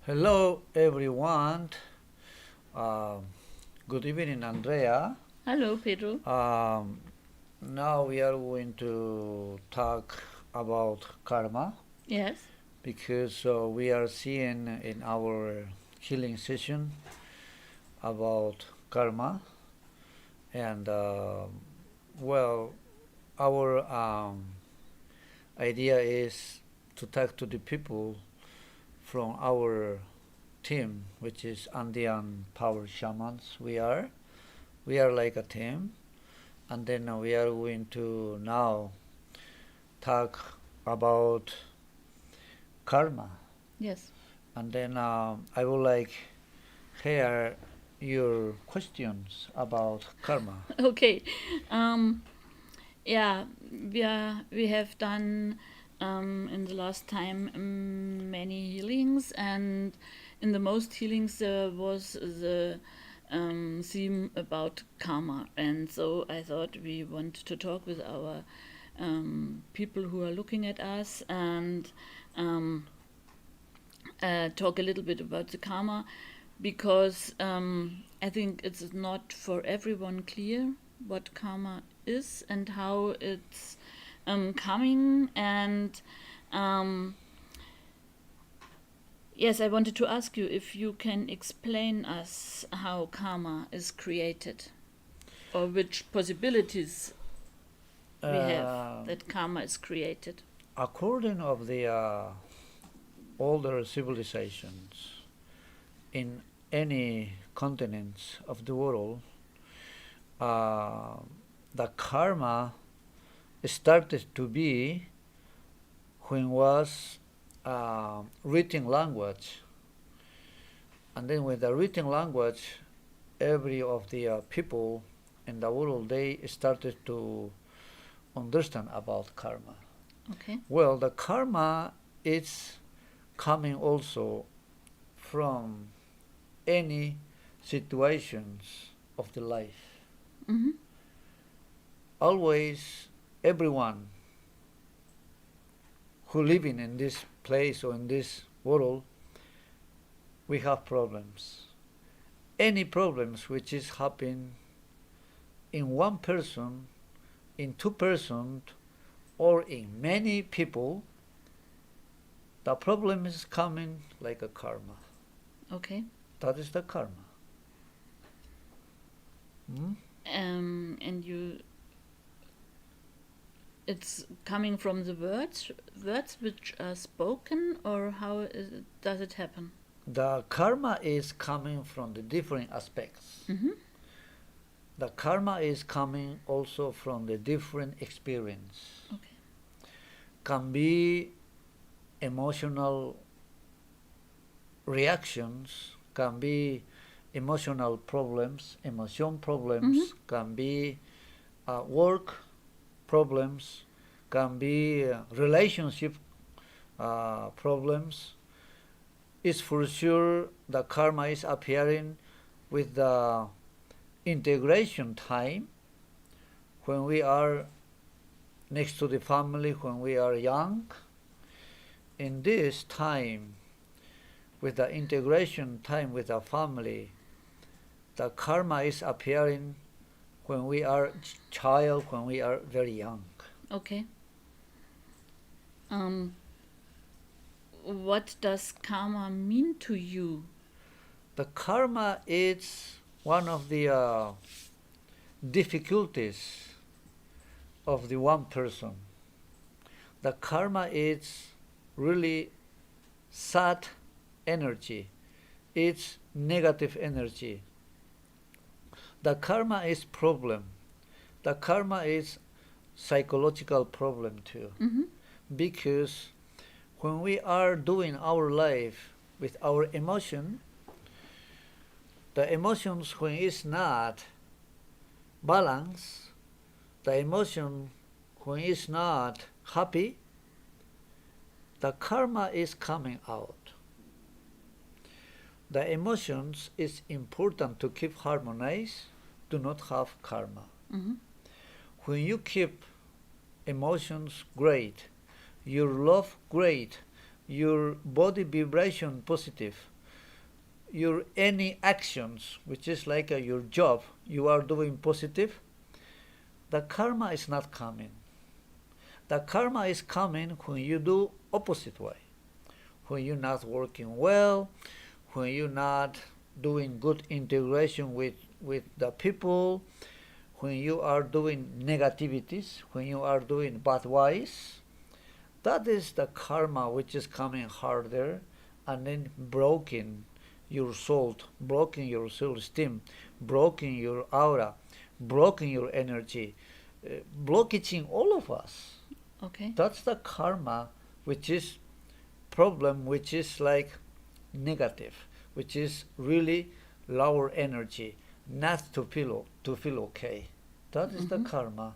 Hello, everyone. Um, Good evening, Andrea. Hello, Pedro. Um, Now we are going to talk about karma Yes. because we are seeing in our healing session about karma, and well, our idea is to talk to the people from our team, which is Andean power shamans. We are like a team, and then we are going to now talk about karma, Yes. and then I would like hear your questions about karma. Okay. Um, yeah, we have done in the last time many healings, and in the most healings there was the theme about karma, and so I thought we want to talk with our people who are looking at us and um, talk a little bit about the karma because I think it's not for everyone clear what karma is and how it's coming. And um, yes, I wanted to ask you if you can explain us how karma is created or which possibilities we have Uh, that karma is created. According of the older civilizations in any continents of the world, uh, the karma started to be when was written language, and then with the written language, every of the people in the world they started to understand about karma. Okay. Well, the karma is coming also from any situations of the life. Mm-hmm. Always, everyone who living in this place or in this world, we have problems. Any problems which is happening in one person, in two persons, or in many people, the problem is coming like a karma. Okay. That is the karma. Hmm? And you it's coming from the words which are spoken, or how does it happen? The karma is coming from the different aspects. Mm-hmm. The karma is coming also from the different experience. Okay. Can be emotional reactions, can be emotional problems, emotion Mm-hmm. problems, can be work problems, can be relationship problems. It's for sure the karma is appearing with the integration time when we are next to the family, when we are young. In this time, with the integration time with the family, the karma is appearing when we are child, when we are very young. Okay. Um, what does karma mean to you? The karma is one of the difficulties of the one person. The karma is really sad energy. It's negative energy. The karma is problem. The karma is psychological problem too. Mm-hmm. Because when we are doing our life with our emotion, the emotions when it's not balanced, the emotion when it's not happy, the karma is coming out. The emotions is important to keep harmonized, do not have karma. Mm-hmm. When you keep emotions great, your love great, your body vibration positive, your any actions, which is like your job, you are doing positive, the karma is not coming. The karma is coming when you do opposite way. When you're not working well, when you're not doing good integration with the people, when you are doing negativities, when you are doing bad ways, that is the karma which is coming harder and then broken your soul, broken your self-esteem, broken your aura, broken your energy, blockaging all of us. Okay. That's the karma, which is problem, which is like negative, which is really lower energy, not to feel okay. That is the karma.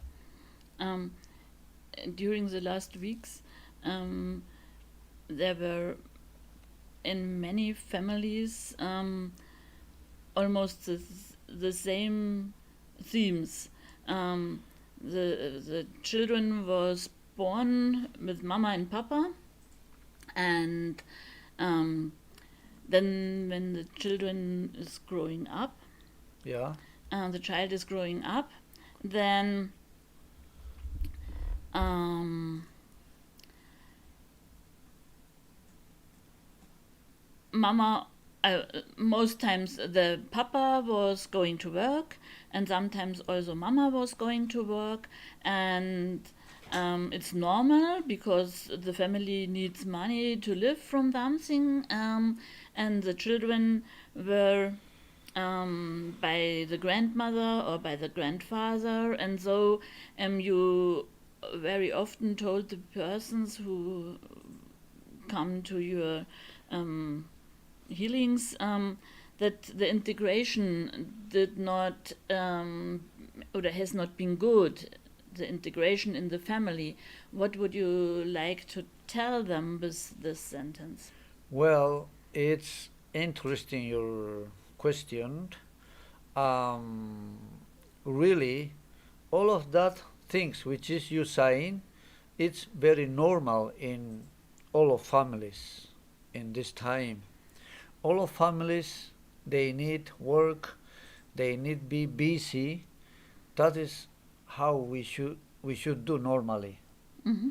During the last weeks, there were in many families almost the same themes. The children was born with mama and papa, and then when the children is growing up, Yeah. the child is growing up, then mama, most times the papa was going to work, and sometimes also mama was going to work, and it's normal because the family needs money to live from something, and the children were by the grandmother or by the grandfather, and so you very often told the persons who come to your healings that the integration did not or has not been good, the integration in the family. What would you like to tell them with this sentence? Well, it's interesting your question. Really, all of that things which is you saying, it's very normal in all of families in this time. All of families, they need work, they need be busy. That is how we should do normally. Mm-hmm.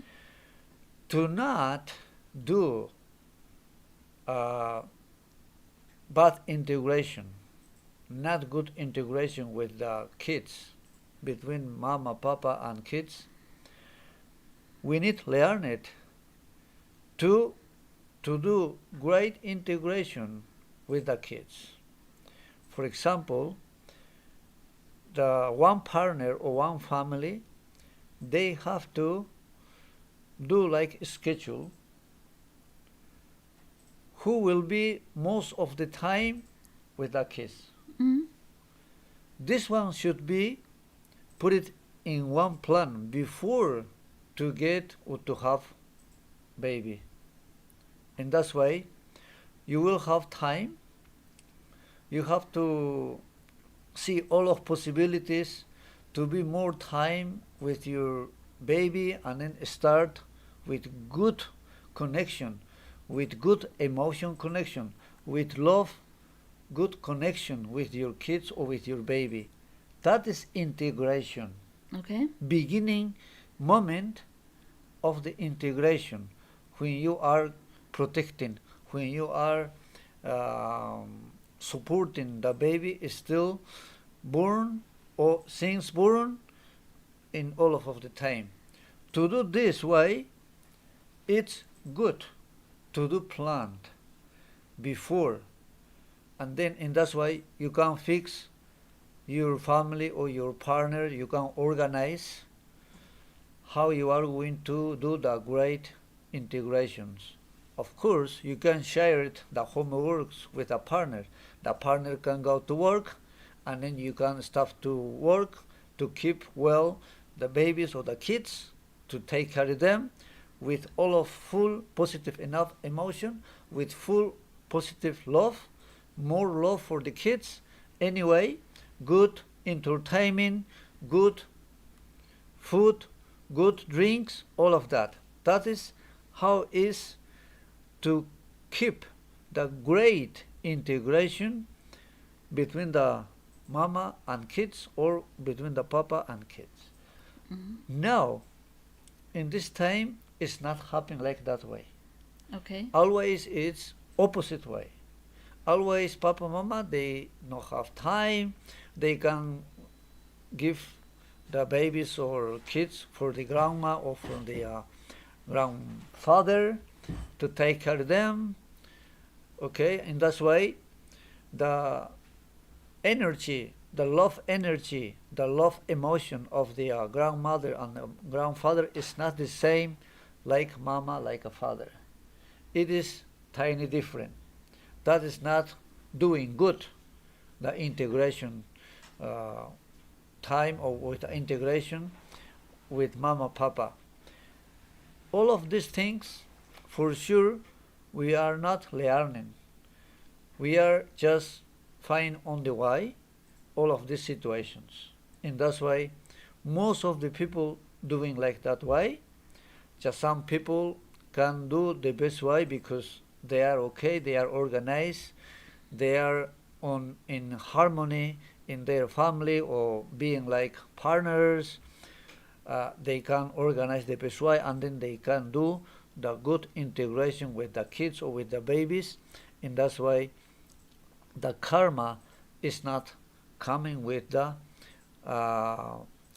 To not do bad integration, not good integration with the kids, between mama, papa, and kids, we need to learn it to do great integration with the kids. For example, the one partner or one family, they have to do like a schedule who will be most of the time with the kids. Mm-hmm. This one should be put it in one plan before to get or to have baby. In that way, you will have time. You have to see all of possibilities to be more time with your baby, and then start with good connection, with good emotion connection, with love, good connection with your kids or with your baby. That is integration. Okay. Beginning moment of the integration, when you are protecting, when you are supporting the baby is still born or since born in all of the time. To do this way, it's good to do planned before, and then in that way you can fix your family or your partner, you can organize how you are going to do the great integrations. Of course, you can share it, the homeworks with a partner. The partner can go to work, and then you can start to work to keep well the babies or the kids, to take care of them with all of full positive enough emotion, with full positive love, more love for the kids. Anyway, good entertainment, good food, good drinks, all of that. That is how is to keep the great integration between the mama and kids or between the papa and kids. Now, in this time, it's not happening like that way. Okay. Always it's opposite way. Always papa mama they not have time. They can give the babies or kids for the grandma or from the grandfather to take care of them. Okay, in that way, the energy, the love energy, the love emotion of the grandmother and the grandfather is not the same like mama, like a father. It is tiny different. That is not doing good, the integration time or with the integration with mama, papa. All of these things, for sure, we are not learning. We are just find on the way all of these situations. In that way, most of the people doing like that way. Just some people can do the best way because they are okay, they are organized, they are in harmony in their family or being like partners. They can organize the best way and then they can do the good integration with the kids or with the babies. In that way, the karma is not coming with the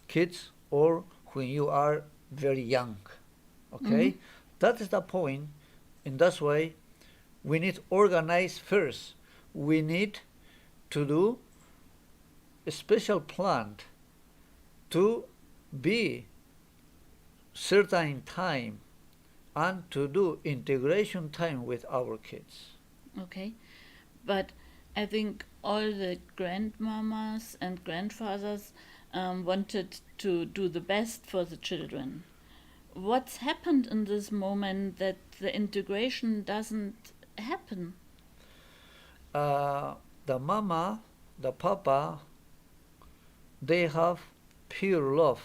kids or when you are very young. Okay, that is the point. In that way, we need to organize first. We need to do a special plan to be certain time and to do integration time with our kids. Okay, but I think all the grandmamas and grandfathers wanted to do the best for the children. What's happened in this moment that the integration doesn't happen? The mama, the papa, they have pure love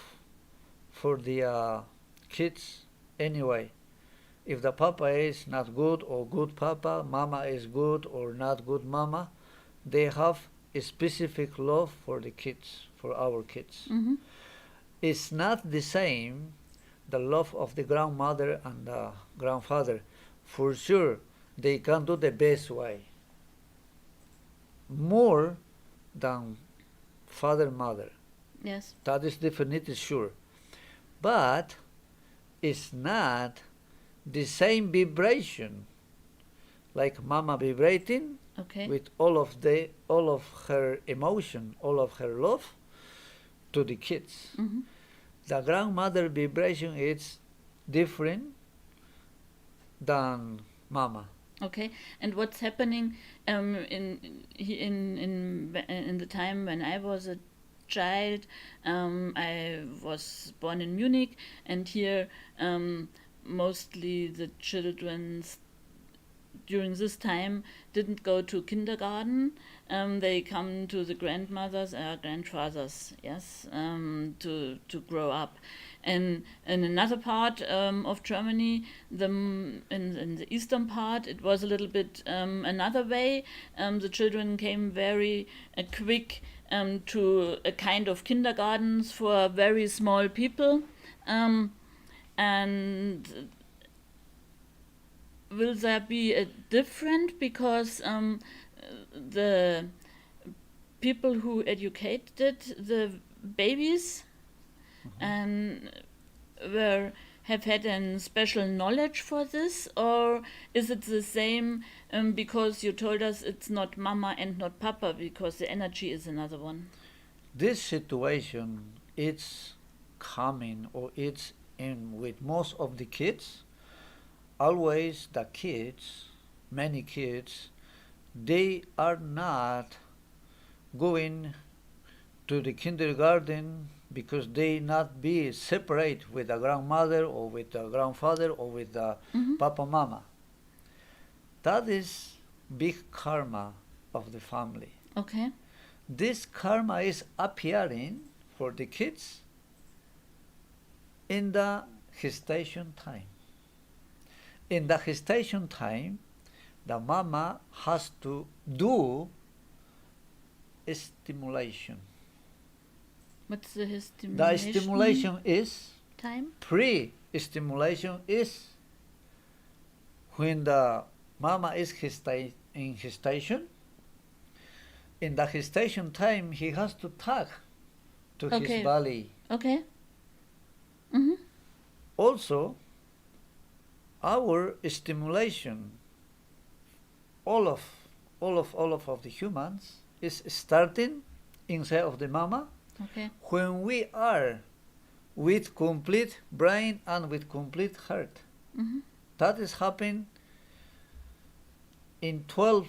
for the kids anyway. If the papa is not good or good papa, mama is good or not good mama, they have a specific love for the kids, for our kids. It's not the same, the love of the grandmother and the grandfather. For sure, they can do the best way. More than father, mother. Yes. That is definitely sure. But it's not the same vibration like mama vibrating Okay. with all of her emotion, all of her love to the kids. The grandmother vibration is different than mama. Okay, and what's happening in the time when I was a child? I was born in Munich, and here mostly the children during this time didn't go to kindergarten. They come to the grandmothers or grandfathers, yes, to grow up. And in another part of Germany, in the eastern part, it was a little bit another way. The children came very quick to a kind of kindergartens for very small people. And will there be a different because the people who educated the babies and have had a special knowledge for this, or is it the same because you told us it's not mama and not papa because the energy is another one? This situation it's coming or it's in with most of the kids. Always the kids, many kids, they are not going to the kindergarten because they not be separate with the grandmother or with the grandfather or with the papa mama. That is big karma of the family. Okay. This karma is appearing for the kids in the gestation time. In the gestation time, the mama has to do stimulation. What's the The stimulation stimulation is, time? pre-stimulation is when the mama is in gestation. In the gestation time, he has to tug to Okay. his belly. Okay. Mm-hmm. Also, our stimulation, all of the humans, is starting inside of the mama Okay. when we are with complete brain and with complete heart. Mm-hmm. That is happening in 12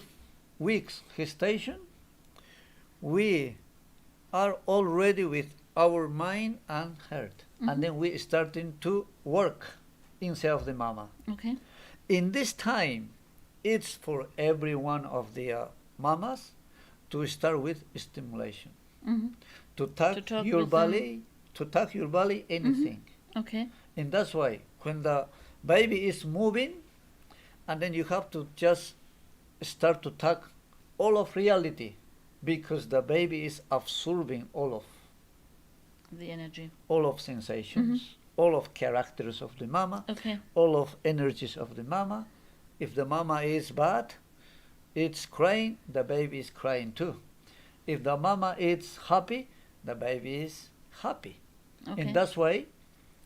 weeks gestation. We are already with our mind and heart, and then we starting to work inside of the mama. Okay. In this time, it's for every one of the mamas to start with stimulation, Mm-hmm. to To touch talk your with them. belly, anything. Okay. And that's why when the baby is moving, and then you have to just start to talk all of reality, because the baby is absorbing all The energy. of sensations, all of characters of the mama, Okay. all of energies of the mama. If the mama is bad, it's crying, the baby is crying too. If the mama is happy, the baby is happy. Okay. And that's why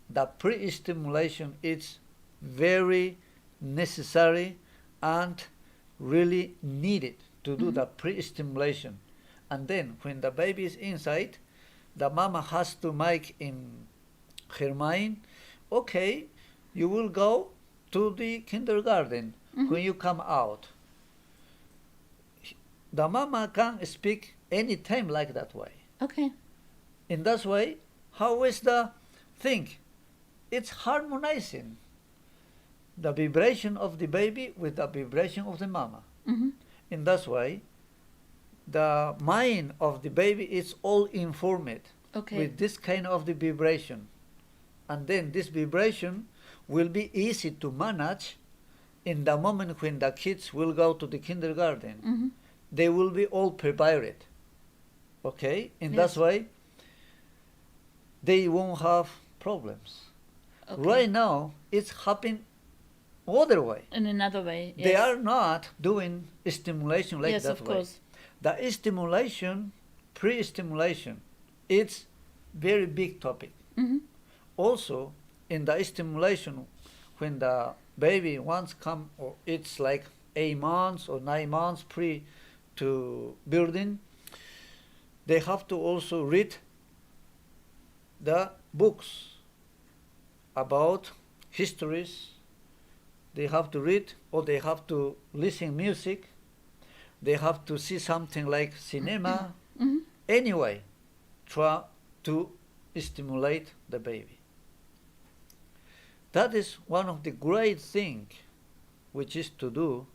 the pre-stimulation is very necessary and really needed to do the pre-stimulation. And then when the baby is inside, the mama has to make in her mind, okay, you will go to the kindergarten when you come out. The mama can speak any time like that way. Okay. In that way, how is the thing? It's harmonizing the vibration of the baby with the vibration of the mama. Mm-hmm. In that way, the mind of the baby is all informed Okay. with this kind of the vibration. And then this vibration will be easy to manage in the moment when the kids will go to the kindergarten. Mm-hmm. They will be all prepared. Okay? In Yes. that way, they won't have problems. Okay. Right now, it's happening other way. In another way. Yes. They are not doing stimulation like yes, that of way. course. The stimulation, pre-stimulation, it's very big topic. Mm-hmm. Also, in the stimulation, when the baby once come, or it's like 8 months or 9 months pre to building, they have to also read the books about histories. They have to read, or they have to listen music. They have to see something like cinema. Mm-hmm. Anyway, try to stimulate the baby. That is one of the great things, which is to do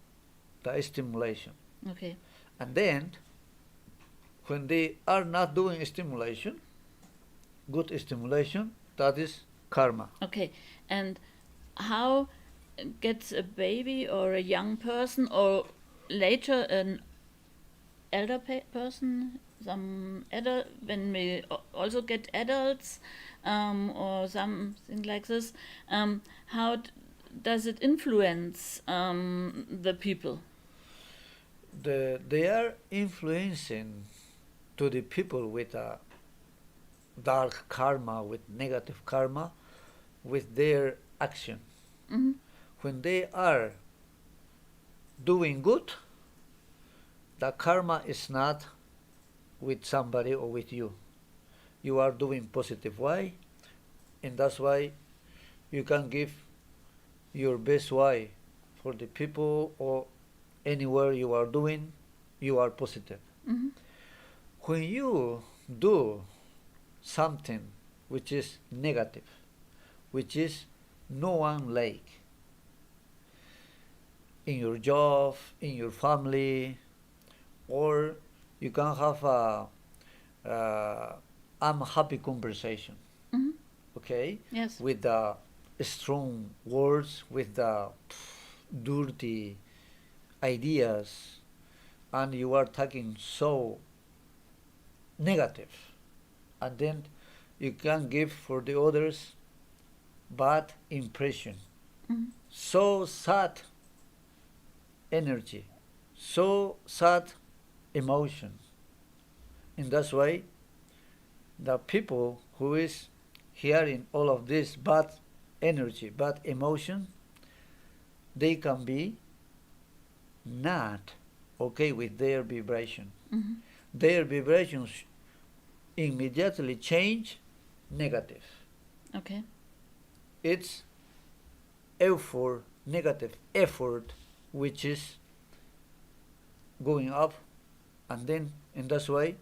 the stimulation. Okay. And then, when they are not doing stimulation, good stimulation, that is karma. Okay. And how gets a baby or a young person or later an elder person, some adult, when we also get adults or something like this, how does it influence the people? They are influencing to the people with a dark karma, with negative karma, with their action. Mm-hmm. When they are doing good, the karma is not with somebody or with you. You are doing positive way, and that's why you can give your best way for the people, or anywhere you are doing, you are positive. Mm-hmm. When you do something which is negative, which is no one like, in your job, in your family, or you can have a unhappy conversation, Mm-hmm. okay, Yes. with the strong words, with the dirty ideas and you are talking so negative, and then you can give for the others bad impression, so sad energy, so sad emotion. In that way, the people who is hearing all of this bad energy, bad emotion, they can be not okay with their vibration. Their vibrations immediately change negative. Okay. It's effort, negative effort, which is going up, and then in this way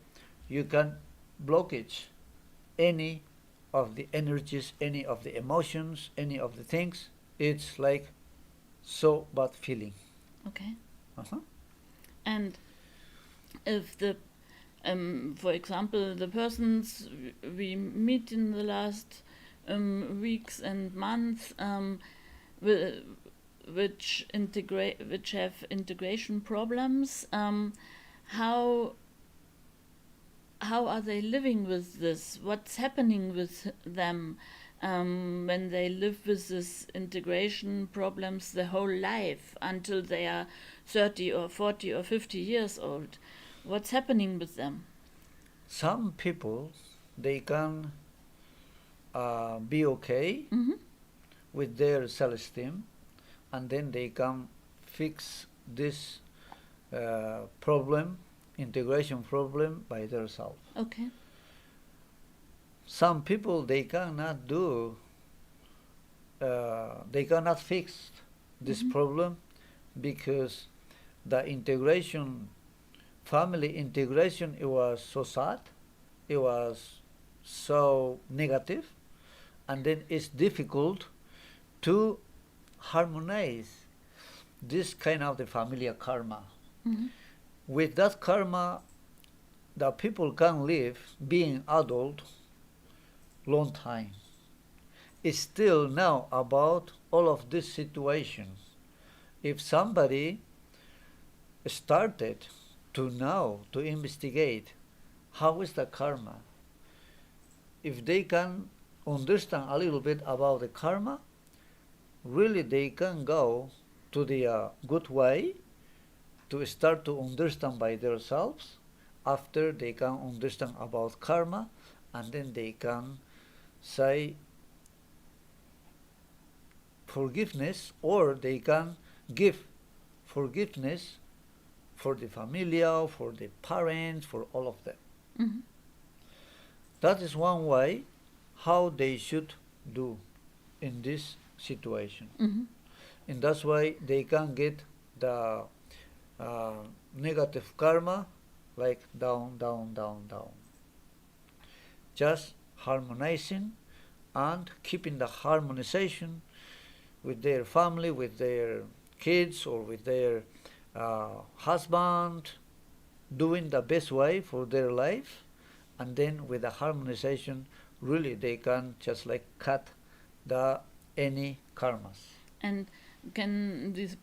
you can blockage any of the energies, any of the emotions, any of the things. It's like so bad feeling. Okay. Uh-huh. And if the, for example, the persons we meet in the last weeks and months, which have integration problems, how are they living with this? What's happening with them when they live with this integration problems the whole life until they are 30 or 40 or 50 years old? What's happening with them? Some people, they can be okay with their self-esteem, and then they can fix this problem, integration problem, by themselves. Okay. Some people, they cannot do, they cannot fix this problem because the integration, family integration, it was so sad, it was so negative, and then it's difficult to harmonize this kind of the familiar karma. With that karma, the people can live being adult long time. It's still now about all of these situations. If somebody started to know, to investigate how is the karma, if they can understand a little bit about the karma, really they can go to the good way to start to understand by themselves. After they can understand about karma, and then they can say forgiveness, or they can give forgiveness for the familia, for the parents, for all of them. That is one way how they should do in this situation. In that way, they can get the negative karma like down, down, down, down. Just harmonizing and keeping the harmonization with their family, with their kids, or with their husband, doing the best way for their life, and then with the harmonization, really they can just like cut the any karmas. And can these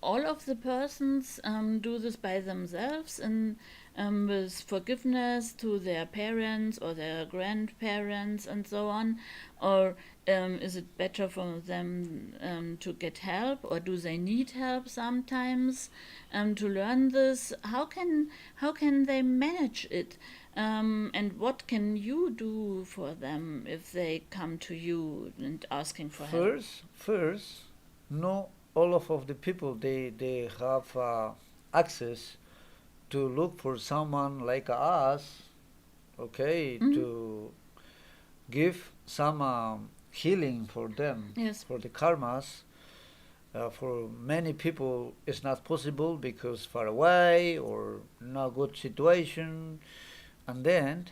all of the persons do this by themselves and with forgiveness to their parents or their grandparents and so on? Or is it better for them to get help, or do they need help sometimes to learn this? How can they manage it? And what can you do for them if they come to you and asking for help? First, no, all of the people, they have access to look for someone like us, okay, to give some healing for them, Yes. for the karmas. For many people, it's not possible because far away or not good situation. And then,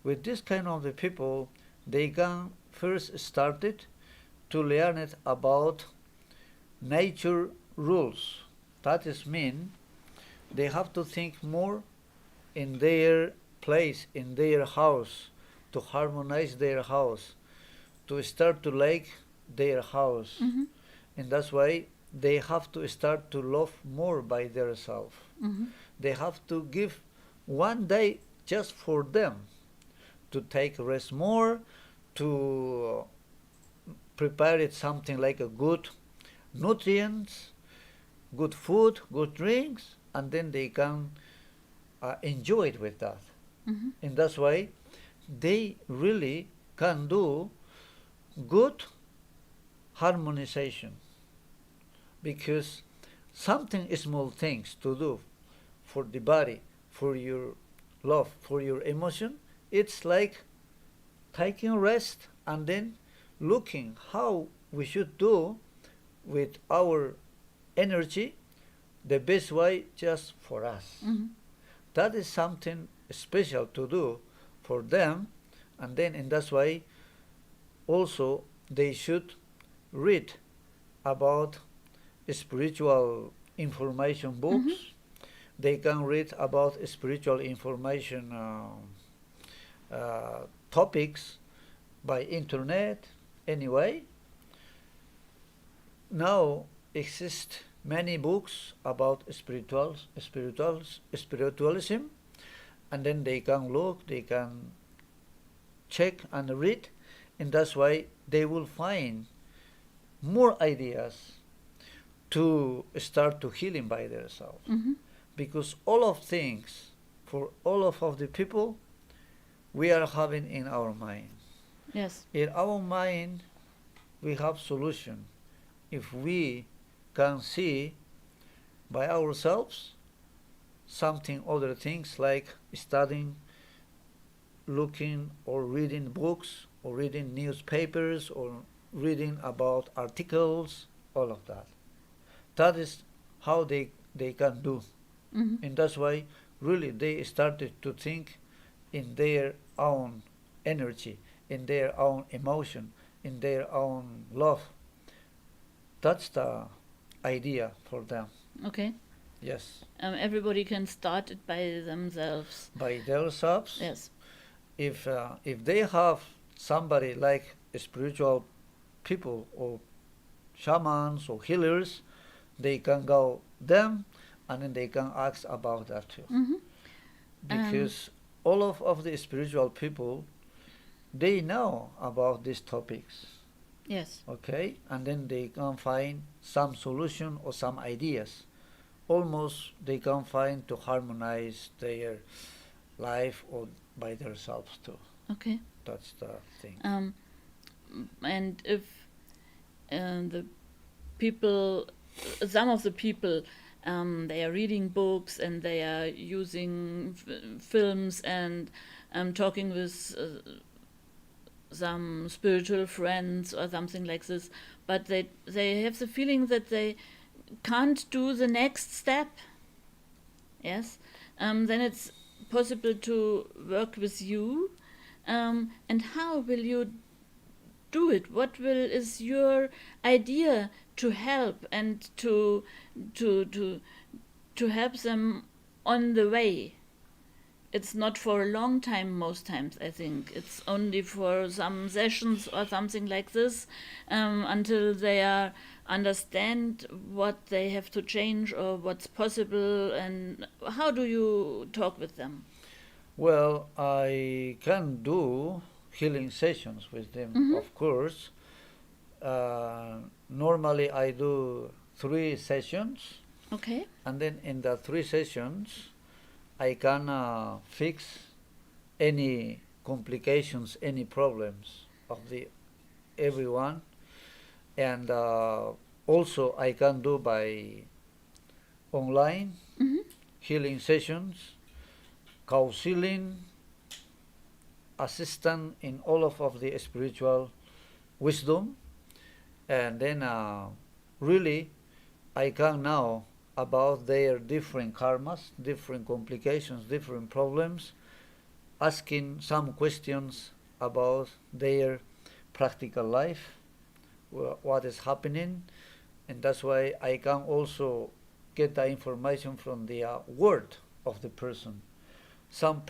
with this kind of the people, they can first start it to learn it about nature rules. That is mean they have to think more in their place, in their house, to harmonize their house, to start to like their house. In that way, they have to start to love more by themselves. Mm-hmm. They have to give one day just for them, to take rest more, to prepare it something like a good nutrients, good food, good drinks, and then they can enjoy it with that. Mm-hmm. In that way, they really can do good harmonization, because something small things to do for the body, for your love, for your emotion, it's like taking rest and then looking how we should do with our energy the best way just for us. Mm-hmm. That is something special to do for them, and then in that way also they should read about spiritual information books. Mm-hmm. They can read about spiritual information topics by internet. Anyway, now exist many books about spiritualism, and then they can look, they can check and read. In that way, they will find more ideas to start to healing by themselves. Mm-hmm. Because all of things, for all of the people, we are having in our mind. Yes. In our mind, we have solution. If we can see by ourselves something other things like studying, looking or reading books or reading newspapers or reading about articles, all of that. That is how they can do. Mm-hmm. In that way, really they started to think in their own energy, in their own emotion, in their own love. That's the idea for them. Okay. Yes. Everybody can start it by themselves. By themselves. Yes. If they have somebody like spiritual people or shamans or healers, they can go them, and then they can ask about that too. Mm-hmm. Because all of the spiritual people, they know about these topics. Yes. Okay, and then they can find some solution or some ideas. Almost they can find to harmonize their life or by themselves too. Okay. That's the thing. And if the people, some of the people, they are reading books and they are using films and talking with some spiritual friends or something like this, but they have the feeling that they can't do the next step. Yes, then it's possible to work with you. And how will you do it? What is your idea to help and to help them on the way? It's not for a long time most times, I think. It's only for some sessions or something like this, until they understand what they have to change or what's possible. And how do you talk with them? Well, I can do healing sessions with them, Mm-hmm. of course. Normally I do 3 sessions, Okay. and then in the 3 sessions I can fix any complications, any problems of the everyone, and also I can do by online Mm-hmm. healing sessions, counseling, assistant in all of the spiritual wisdom, and then really I can now about their different karmas, different complications, different problems, asking some questions about their practical life, what is happening, and that's why I can also get the information from the word of the person. Some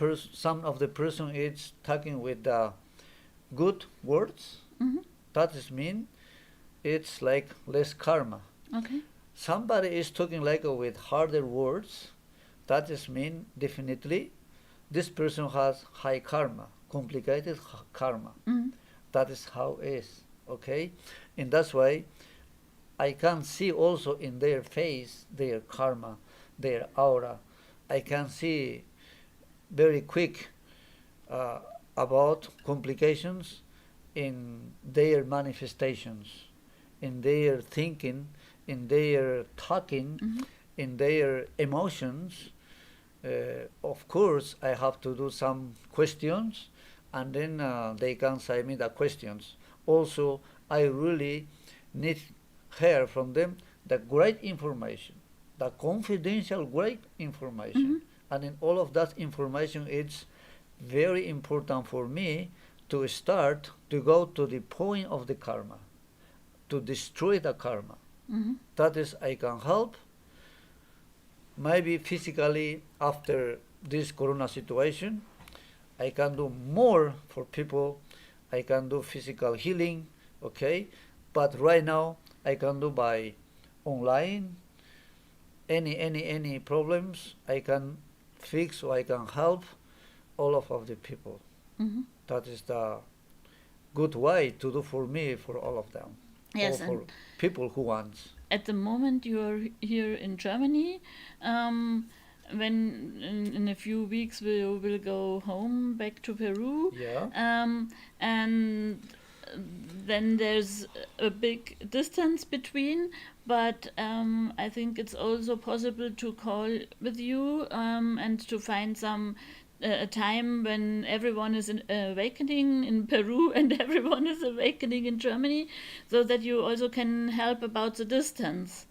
of the person is talking with the good words. Mm-hmm. That is mean it's like less karma. Okay. somebody is talking like with harder words, that is mean definitely this person has high karma, complicated karma. Mm-hmm. That is how it is, okay? And that's why I can see also in their face their karma, their aura. I can see very quick uh, about complications in their manifestations, in their thinking, in their talking, Mm-hmm. in their emotions. Of course, I have to do some questions, and then they can say me the questions. Also, I really need hear from them the great information, the confidential great information, Mm-hmm. and in all of that information, it's very important for me to start to go to the point of the karma, to destroy the karma. Mm-hmm. That is, I can help maybe physically after this corona situation. I can do more for people. I can do physical healing, okay? But right now I can do by online any problems I can fix or I can help all of the people. Mm-hmm. That is the good way to do for me for all of them. Or Yes, for and people who want. at the moment you're here in Germany. Um, when in a few weeks we will go home back to Peru, Yeah. and then there's a big distance between, but I think it's also possible to call with you and to find some a time when everyone is awakening in Peru and everyone is awakening in Germany, so that you also can help about the distance.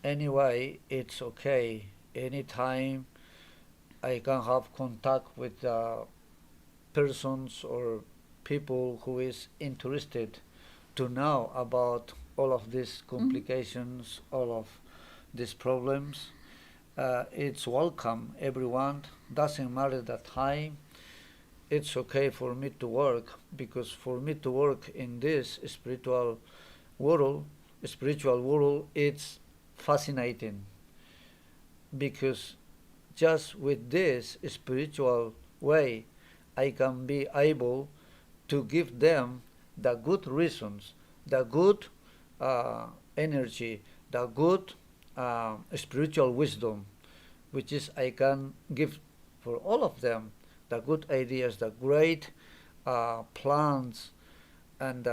Anyway, it's okay. Anytime I can have contact with persons or people who is interested to know about all of these Mhm. complications, all of these problems. It's welcome, everyone. Doesn't matter the time. It's okay for me to work because for me to work in this world, spiritual world, it's fascinating because just with this spiritual way, I can be able to give them the good reasons, the good energy, the good spiritual wisdom, which is I can give for all of them the good ideas, the great plans, and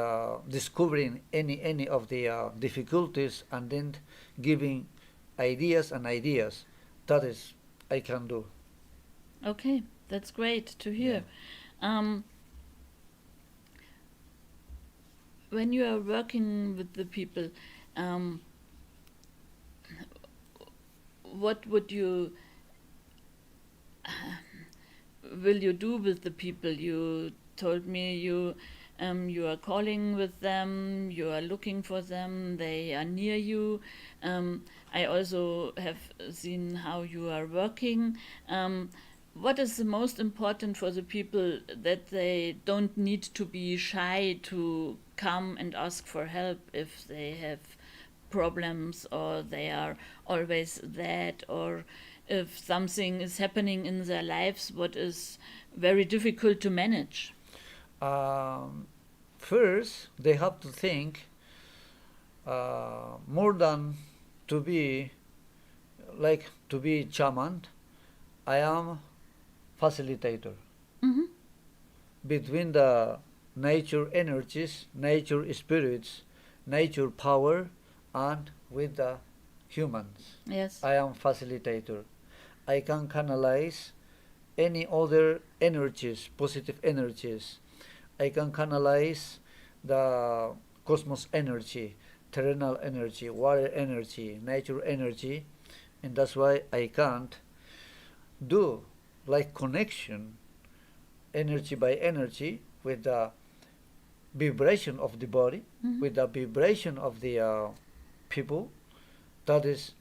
discovering any of the difficulties, and then giving ideas and ideas. That is I can do. Okay, that's great to Yeah. hear. Um, when you are working with the people, um, what would you will you do with the people? You told me you are calling with them, you are looking for them, they are near you. I also have seen how you are working. What is the most important for the people, that they don't need to be shy to come and ask for help if they have problems, or they are always that, or if something is happening in their lives what is very difficult to manage? Um, First, they have to think more than to be to be chairman. I am facilitator Mm-hmm. between the nature energies, nature spirits, nature power, and with the humans. Yes. I am facilitator. I can canalize any other energies, positive energies. I can canalize the cosmos energy, terrenal energy, water energy, nature energy, and that's why I can't do like connection energy by energy with the vibration of the body, Mm-hmm. with the vibration of the people. That is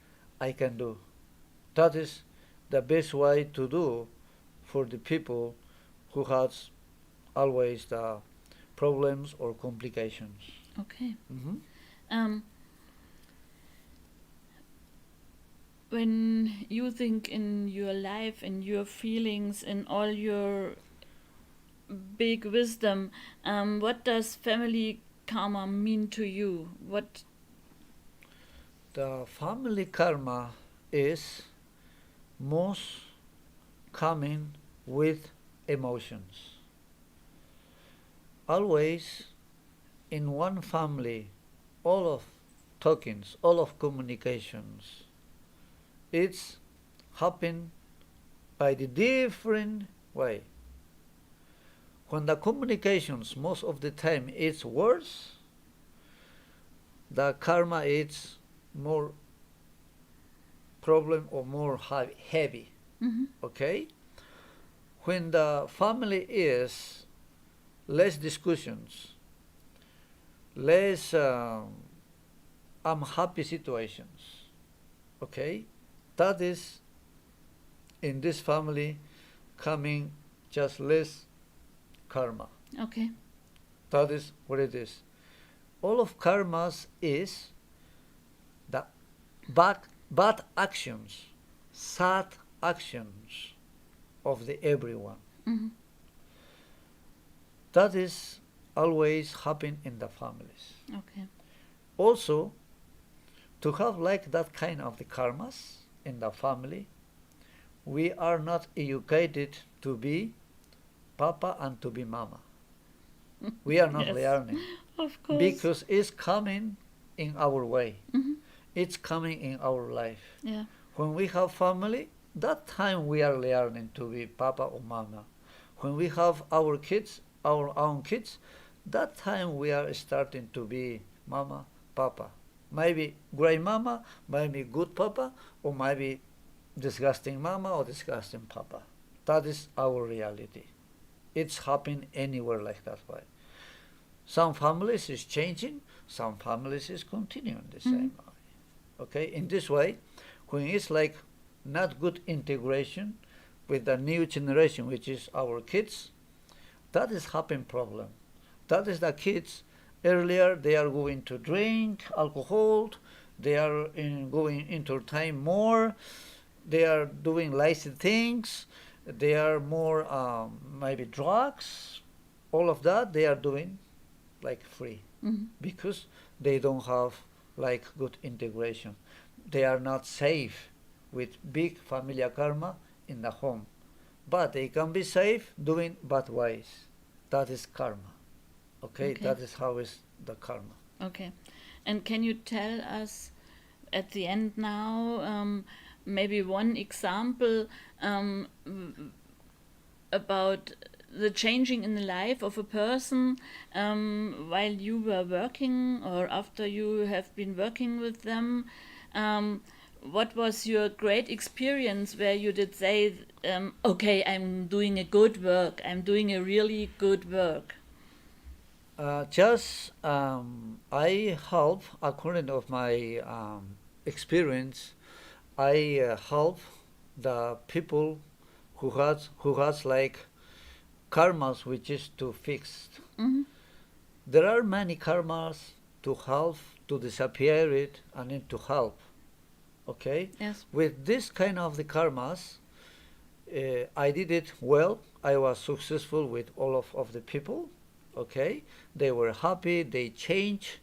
I can do. That is the best way to do for the people who has always the problems or complications. Okay. Hmm. um, when you think in your life, in your feelings, in all your big wisdom, what does family karma mean to you? What? The family karma is most coming with emotions. Always in one family, all of talkings, all of communications, it's happen by the different way. When the communications most of the time is worse, the karma is more problem or more heavy. Mm-hmm. Okay? When the family is less discussions, less unhappy situations, okay? That is in this family coming just less karma. Okay. That is what it is. All of karmas is the bad actions, sad actions of the everyone. Mm-hmm. That is always happen in the families. Okay. Also, to have like that kind of the karmas in the family, we are not educated to be papa and to be mama. We are not Yes. learning Of course. because it's coming in our way. Mm-hmm. It's coming in our life. Yeah. When we have family, that time we are learning to be papa or mama. When we have our kids, our own kids, that time we are starting to be mama, papa. Maybe great mama, maybe good papa, or maybe disgusting mama or disgusting papa. That is our reality. It's happening anywhere like that way. Some families is changing, some families is continuing the same way. Okay, in this way, when it's like not good integration with the new generation, which is our kids, that is happen problem. That is the kids earlier they are going to drink alcohol, they are going into time more, they are doing lazy things, they are more maybe drugs, all of that they are doing like free because they don't have like good integration. They are not safe with big familiar karma in the home, but they can be safe doing bad ways. That is karma. Okay, that is how is the karma. Okay. And can you tell us at the end now maybe one example about the changing in the life of a person while you were working or after you have been working with them? What was your great experience where you did say, okay, I'm doing a good work, I'm doing a really good work? I help, according of my experience, I help the people who has like karmas which is to fix. There are many karmas to help to disappear it and then to help. Okay. Yes. With this kind of the karmas, I did it well. I was successful with all of the people. Okay, they were happy, they changed,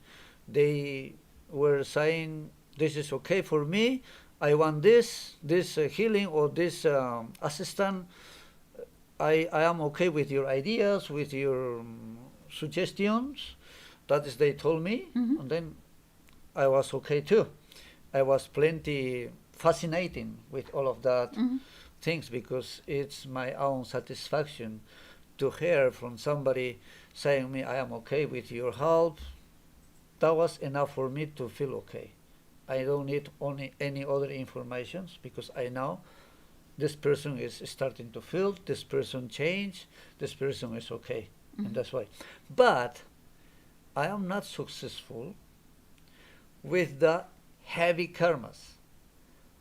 they were saying this is okay for me, I want this healing or this assistant, I am okay with your ideas, with your suggestions. That is they told me, and then I was okay too. I was plenty fascinating with all of that things because it's my own satisfaction to hear from somebody saying me I am okay with your help. That was enough for me to feel okay. I don't need only any other informations because I know this person is starting to feel, this person changed, this person is okay. And that's why. But I am not successful with the heavy karmas.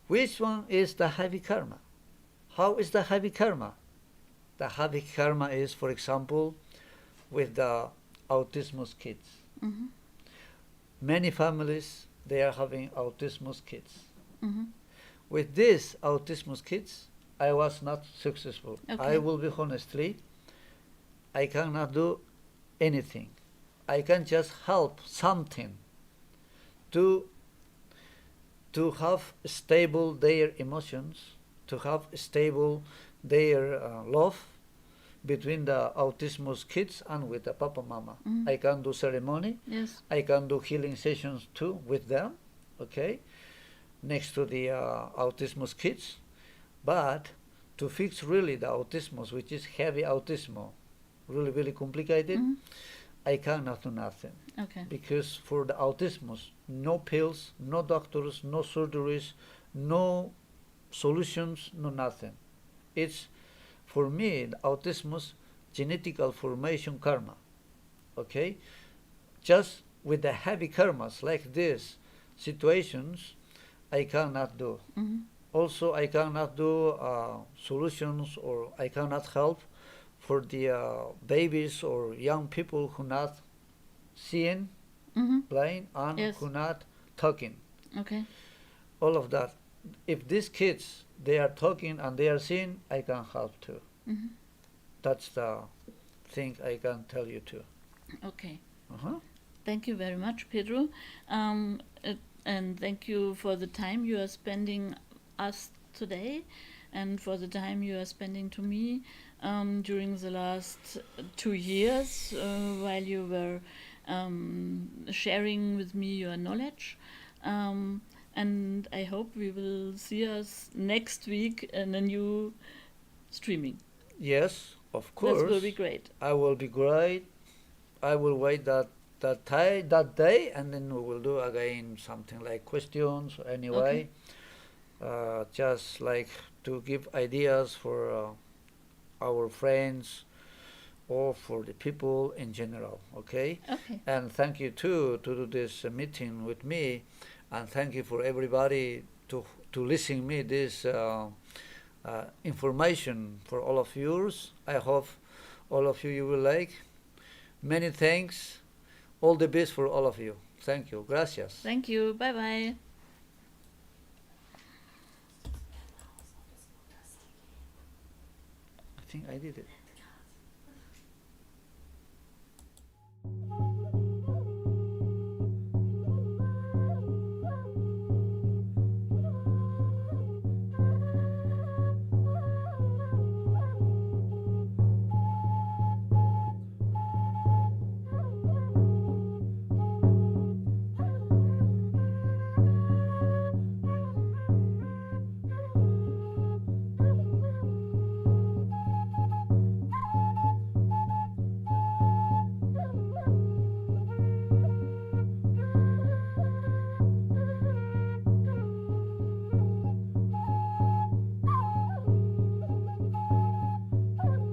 Which one is the heavy karma? How is the heavy karma? The heavy karma is, for example, with the autismus kids. Many families, they are having autismus kids. with these autismus kids, I was not successful. Okay. I will be honestly, I cannot do anything. I can just help something to have stable their emotions, to have stable their love between the autismus kids and with the papa mama. Mhm. I can do ceremony. Yes. I can do healing sessions too with them, okay, next to the autismus kids. But to fix really the autismus, which is heavy autismo, really, really complicated, Mhm. I cannot do nothing. Okay. Because for the autismus, no pills, no doctors, no surgeries, no solutions, no nothing. It's, for me, the autismus genetical formation karma. Okay? Just with the heavy karmas like this situations, I cannot do. Mhm. Also, I cannot do solutions, or I cannot help for the babies or young people who not seeing, Mhm. blind, and Yes. who not talking. Okay. All of that. If these kids, they are talking and they are seeing, I can help too. Mhm. That's the thing I can tell you too. Okay. Uh-huh. Thank you very much, Pedro. And thank you for the time you are spending us today, and for the time you are spending to me during the last 2 years while you were sharing with me your knowledge. And I hope we will see us next week in a new streaming. Yes, of course. This will be great. I will be great. I will wait that day, and then we will do again something like questions anyway. Just like to give ideas for our friends or for the people in general. Okay. Okay. And thank you too to do this meeting with me, and thank you for everybody to listen me this information for all of yours. I hope all of you will like. Many thanks. All the best for all of you. Thank you. Gracias. Thank you. Bye bye. I think I did it.